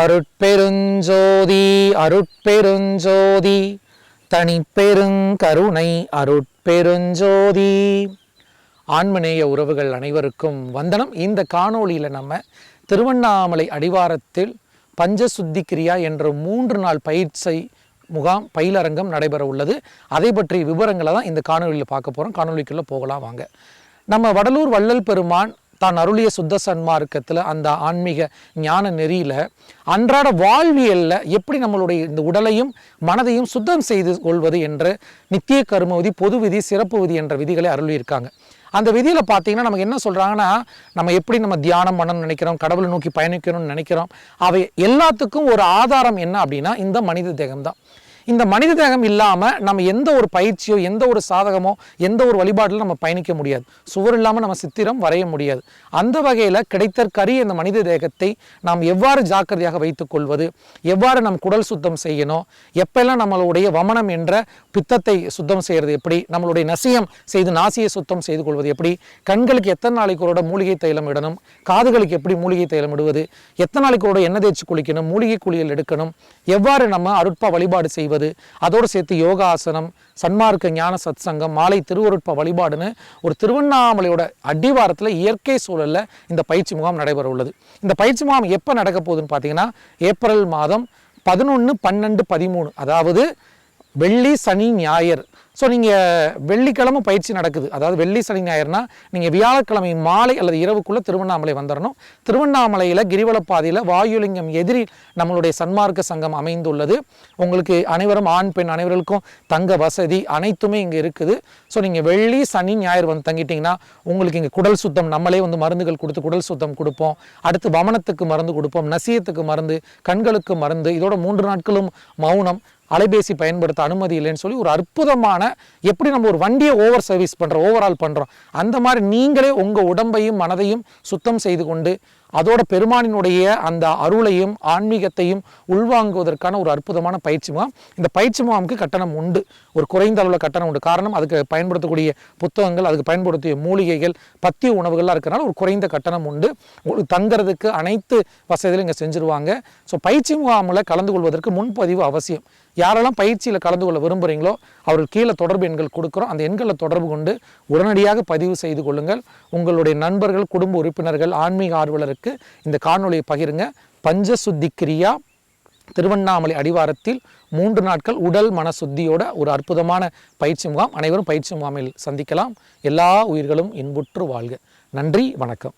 அருட்பெருஞ்சோதி அருட்பெருஞ்சோதி தனிப்பெருங்கருணை அருட்பெருஞ்சோதி. ஆன்மநேய உறவுகள் அனைவருக்கும் வந்தனம். இந்த காணொளியில் நம்ம திருவண்ணாமலை அடிவாரத்தில் பஞ்சசுத்தி கிரியா என்ற 3 நாள் பயிற்சி முகாம் பயிலரங்கம் நடைபெற உள்ளது. அதை பற்றிய விவரங்களை தான் இந்த காணொலியில் பார்க்க போகிறோம். காணொலிக்குள்ளே போகலாம் வாங்க. நம்ம வடலூர் வள்ளல் பெருமான் தான் அருளிய சுத்த சன்மார்க்கத்தில் அந்த ஆன்மீக ஞான நெறியில் அன்றாட வாழ்வியலில் எப்படி நம்மளுடைய இந்த உடலையும் மனதையும் சுத்தம் செய்து கொள்வது என்ற நித்திய கர்ம விதி, பொது விதி, சிறப்பு விதி என்ற விதிகளை அருளியிருக்காங்க. அந்த விதியில் பார்த்தீங்கன்னா நமக்கு என்ன சொல்கிறாங்கன்னா, நம்ம எப்படி நம்ம தியானம் பண்ணணும்னு நினைக்கிறோம், கடவுளை நோக்கி பயணிக்கணும்னு நினைக்கிறோம், அவை எல்லாத்துக்கும் ஒரு ஆதாரம் என்ன அப்படின்னா இந்த மனித தேகம் தான். இந்த மனித தேகம் இல்லாமல் நம்ம எந்த ஒரு பயிற்சியோ, எந்த ஒரு சாதகமோ, எந்த ஒரு வழிபாட்டிலும் நம்ம பயணிக்க முடியாது. சுவர் இல்லாமல் நம்ம சித்திரம் வரைய முடியாது. அந்த வகையில் கிடைத்தற்கரிய இந்த மனித தேகத்தை நாம் எவ்வாறு ஜாக்கிரதையாக வைத்துக்கொள்வது, எவ்வாறு நம் குடல் சுத்தம் செய்யணும், எப்பெல்லாம் நம்மளுடைய வமனம் என்ற பித்தத்தை சுத்தம் செய்கிறது எப்படி, நம்மளுடைய நசியம் செய்து நாசியை சுத்தம் செய்து கொள்வது எப்படி, கண்களுக்கு எத்தனை நாளைக்கு ஒரு மூலிகை தைலம் இடணும், காதுகளுக்கு எப்படி மூலிகை தைலம் இடுவது, எத்தனை நாளைக்கு ஒரு எண்ணெய் தேய்ச்சி குளிக்கணும், மூலிகை குளியல் எடுக்கணும், எவ்வாறு நம்ம அருட்பா வழிபாடு செய்வது, அதோடு சேர்த்து யோகாசனம், சன்மார்க்க ஞான சத் சங்கம், மாலை திருவருட்ப வழிபாடுன்னு ஒரு திருவண்ணாமலையோட அடிவாரத்தில் இயற்கை சூழலில் இந்த பயிற்சி முகாம் நடைபெற உள்ளது. இந்த பயிற்சி முகாம் எப்போ நடக்க போகுதுன்னு பார்த்தீங்கன்னா ஏப்ரல் மாதம் 11, 12, 13, அதாவது வெள்ளி, சனி, ஞாயிறு. ஸோ நீங்கள் வெள்ளிக்கிழமை பயிற்சி நடக்குது, அதாவது வெள்ளி, சனி, ஞாயிறுனா நீங்கள் வியாழக்கிழமை மாலை அல்லது இரவுக்குள்ளே திருவண்ணாமலை வந்துடணும். திருவண்ணாமலையில் கிரிவலப்பாதையில் வாயுலிங்கம் எதிரி நம்மளுடைய சன்மார்க்க சங்கம் அமைந்துள்ளது. உங்களுக்கு அனைவரும் ஆண் பெண் அனைவருக்கும் தங்க வசதி அனைத்துமே இங்கே இருக்குது. ஸோ நீங்கள் வெள்ளி, சனி, ஞாயிறு வந்து தங்கிட்டிங்கன்னா உங்களுக்கு இங்கே குடல் சுத்தம் நம்மளே வந்து மருந்துகள் கொடுத்து குடல் சுத்தம் கொடுப்போம். அடுத்து வமனத்துக்கு மருந்து கொடுப்போம், நசியத்துக்கு மருந்து, கண்களுக்கு மருந்து. இதோட 3 நாட்களும் மௌனம், அலைபேசி பயன்படுத்த அனுமதி இல்லைன்னு சொல்லி ஒரு அற்புதமான, எப்படி நம்ம ஒரு வண்டியை ஓவர் சர்வீஸ் பண்ணுறோம், ஓவரால் பண்ணுறோம், அந்த மாதிரி நீங்களே உங்கள் உடம்பையும் மனதையும் சுத்தம் செய்து கொண்டு அதோட பெருமானினுடைய அந்த அருளையும் ஆன்மீகத்தையும் உள்வாங்குவதற்கான ஒரு அற்புதமான பயிற்சி முகாம். இந்த பயிற்சி முகாமுக்கு கட்டணம் உண்டு, ஒரு குறைந்த அளவில் கட்டணம் உண்டு. காரணம் அதுக்கு பயன்படுத்தக்கூடிய புத்தகங்கள், அதுக்கு பயன்படுத்திய மூலிகைகள், பத்திய உணவுகள்லாம் இருக்கிறனால ஒரு குறைந்த கட்டணம் உண்டு. தங்குறதுக்கு அனைத்து வசதிகளும் இங்கே செஞ்சுருவாங்க. ஸோ பயிற்சி முகாமில் கலந்து கொள்வதற்கு முன்பதிவு அவசியம். யாரெல்லாம் பயிற்சியில் கலந்து கொள்ள விரும்புகிறீங்களோ அவர்கள் கீழே தொடர்பு எண்கள் கொடுக்குறோம், அந்த எண்களில் தொடர்பு கொண்டு உடனடியாக பதிவு செய்து கொள்ளுங்கள். உங்களுடைய நண்பர்கள், குடும்ப உறுப்பினர்கள், ஆன்மீக ஆர்வலருக்கு இந்த காணொளியை பகிருங்க. பஞ்சசுத்தி கிரியா திருவண்ணாமலை அடிவாரத்தில் 3 நாட்கள் உடல் மன சுத்தியோட ஒரு அற்புதமான பயிற்சி முகாம். அனைவரும் பயிற்சி முகாமில் சந்திக்கலாம். எல்லா உயிர்களும் இன்புற்று வாழ்க. நன்றி, வணக்கம்.